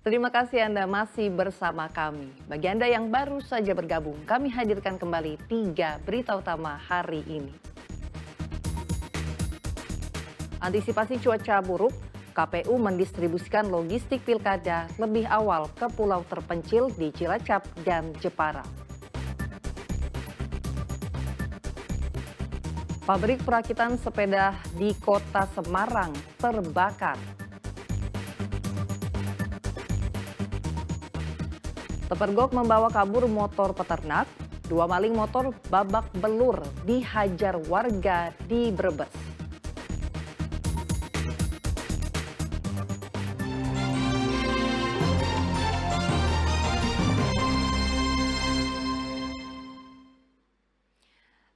Terima kasih Anda masih bersama kami. Bagi Anda yang baru saja bergabung, kami hadirkan kembali 3 berita utama hari ini. Antisipasi cuaca buruk, KPU mendistribusikan logistik pilkada lebih awal ke pulau terpencil di Cilacap dan Jepara. Pabrik perakitan sepeda di kota Semarang terbakar. Tepergok membawa kabur motor peternak, 2 maling motor babak belur dihajar warga di Brebes.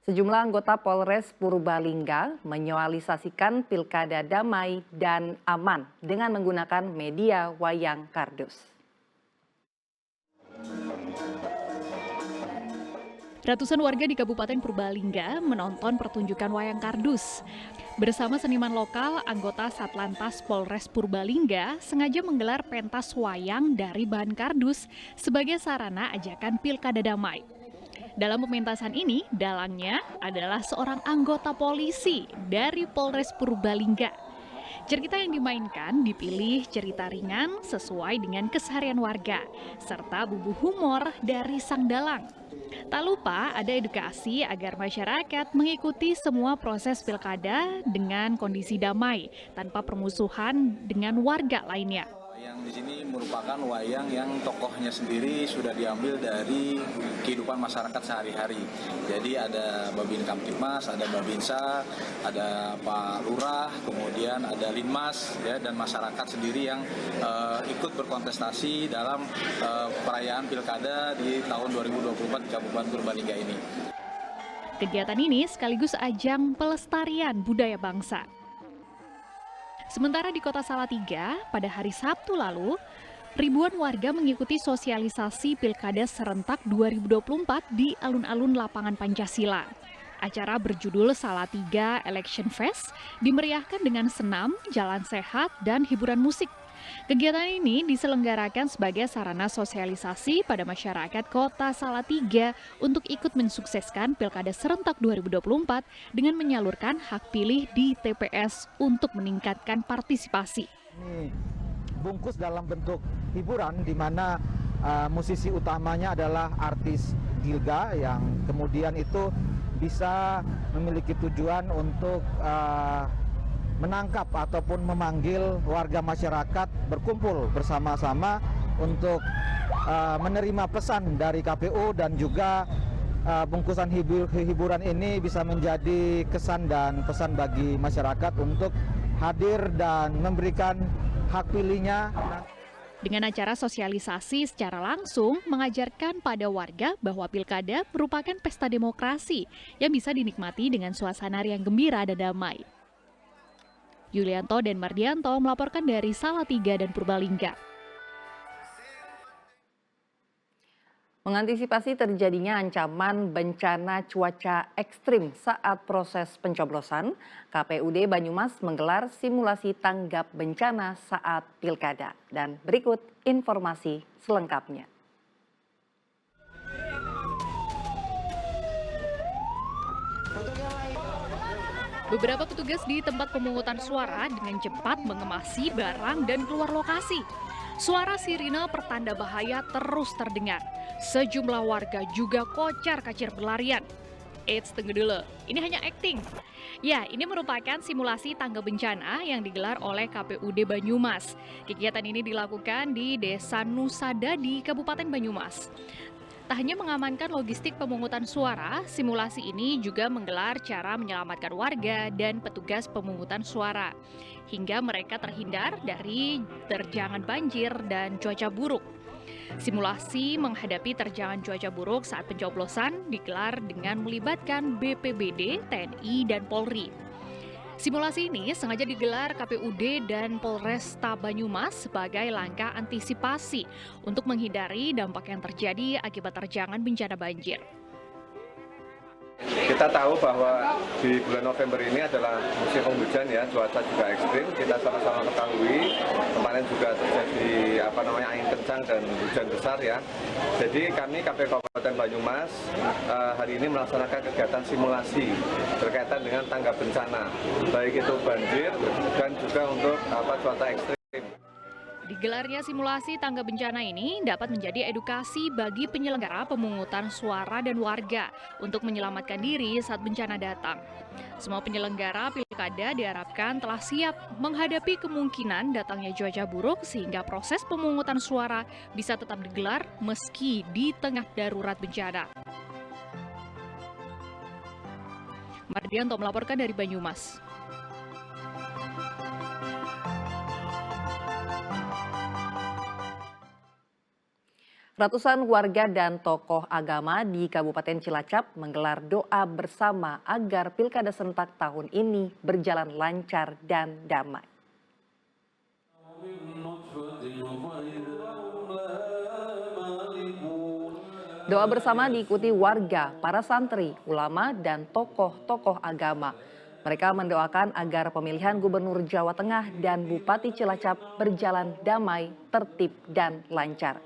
Sejumlah anggota Polres Purbalingga menyualisasikan pilkada damai dan aman dengan menggunakan media wayang kardus. Ratusan warga di Kabupaten Purbalingga menonton pertunjukan wayang kardus. Bersama seniman lokal, anggota Satlantas Polres Purbalingga sengaja menggelar pentas wayang dari bahan kardus sebagai sarana ajakan pilkada damai. Dalam pementasan ini, dalangnya adalah seorang anggota polisi dari Polres Purbalingga. Cerita yang dimainkan dipilih cerita ringan sesuai dengan keseharian warga, serta bumbu humor dari sang dalang. Tak lupa ada edukasi agar masyarakat mengikuti semua proses pilkada dengan kondisi damai, tanpa permusuhan dengan warga lainnya. Wayang di sini merupakan wayang yang tokohnya sendiri sudah diambil dari kehidupan masyarakat sehari-hari. Jadi ada Babin Kamtibmas, ada Babinsa, ada Pak Lurah, kemudian ada Linmas, ya, dan masyarakat sendiri yang ikut berkontestasi dalam perayaan pilkada di tahun 2024 di Kabupaten Purbalingga ini. Kegiatan ini sekaligus ajang pelestarian budaya bangsa. Sementara di Kota Salatiga, pada hari Sabtu lalu, ribuan warga mengikuti sosialisasi Pilkada Serentak 2024 di alun-alun Lapangan Pancasila. Acara berjudul Salatiga Election Fest dimeriahkan dengan senam, jalan sehat, dan hiburan musik. Kegiatan ini diselenggarakan sebagai sarana sosialisasi pada masyarakat Kota Salatiga untuk ikut mensukseskan Pilkada Serentak 2024 dengan menyalurkan hak pilih di TPS untuk meningkatkan partisipasi. Ini bungkus dalam bentuk hiburan di mana musisi utamanya adalah artis Gilga yang kemudian itu bisa memiliki tujuan untuk menangkap ataupun memanggil warga masyarakat berkumpul bersama-sama untuk menerima pesan dari KPU, dan juga bungkusan hiburan ini bisa menjadi kesan dan pesan bagi masyarakat untuk hadir dan memberikan hak pilihnya. Dengan acara sosialisasi secara langsung mengajarkan pada warga bahwa pilkada merupakan pesta demokrasi yang bisa dinikmati dengan suasana yang gembira dan damai. Yulianto dan Mardianto melaporkan dari Salatiga dan Purbalingga. Mengantisipasi terjadinya ancaman bencana cuaca ekstrim saat proses pencoblosan, KPUD Banyumas menggelar simulasi tanggap bencana saat pilkada. Dan berikut informasi selengkapnya. Beberapa petugas di tempat pemungutan suara dengan cepat mengemasi barang dan keluar lokasi. Suara sirine pertanda bahaya terus terdengar. Sejumlah warga juga kocar-kacir berlarian. Eits, tunggu dulu, ini hanya akting. Ya, ini merupakan simulasi tanggap bencana yang digelar oleh KPUD Banyumas. Kegiatan ini dilakukan di Desa Nusada di Kabupaten Banyumas. Tak hanya mengamankan logistik pemungutan suara, simulasi ini juga menggelar cara menyelamatkan warga dan petugas pemungutan suara, hingga mereka terhindar dari terjangan banjir dan cuaca buruk. Simulasi menghadapi terjangan cuaca buruk saat pencoblosan digelar dengan melibatkan BPBD, TNI, dan Polri. Simulasi ini sengaja digelar KPUD dan Polresta Banyumas sebagai langkah antisipasi untuk menghindari dampak yang terjadi akibat terjangan bencana banjir. Kita tahu bahwa di bulan November ini adalah musim penghujan ya, cuaca juga ekstrim. Kita sama-sama ketahui kemarin juga terjadi angin kencang dan hujan besar ya. Jadi kami KPU Kabupaten Banyumas hari ini melaksanakan kegiatan simulasi berkaitan dengan tanggap bencana, baik itu banjir dan juga untuk cuaca ekstrim. Digelarnya simulasi tanggap bencana ini dapat menjadi edukasi bagi penyelenggara pemungutan suara dan warga untuk menyelamatkan diri saat bencana datang. Semua penyelenggara pilkada diharapkan telah siap menghadapi kemungkinan datangnya cuaca buruk sehingga proses pemungutan suara bisa tetap digelar meski di tengah darurat bencana. Mardianto melaporkan dari Banyumas. Ratusan warga dan tokoh agama di Kabupaten Cilacap menggelar doa bersama agar Pilkada serentak tahun ini berjalan lancar dan damai. Doa bersama diikuti warga, para santri, ulama, dan tokoh-tokoh agama. Mereka mendoakan agar pemilihan Gubernur Jawa Tengah dan Bupati Cilacap berjalan damai, tertib, dan lancar.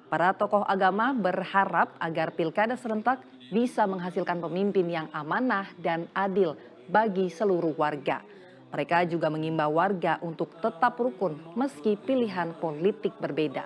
Para tokoh agama berharap agar Pilkada serentak bisa menghasilkan pemimpin yang amanah dan adil bagi seluruh warga. Mereka juga mengimbau warga untuk tetap rukun meski pilihan politik berbeda.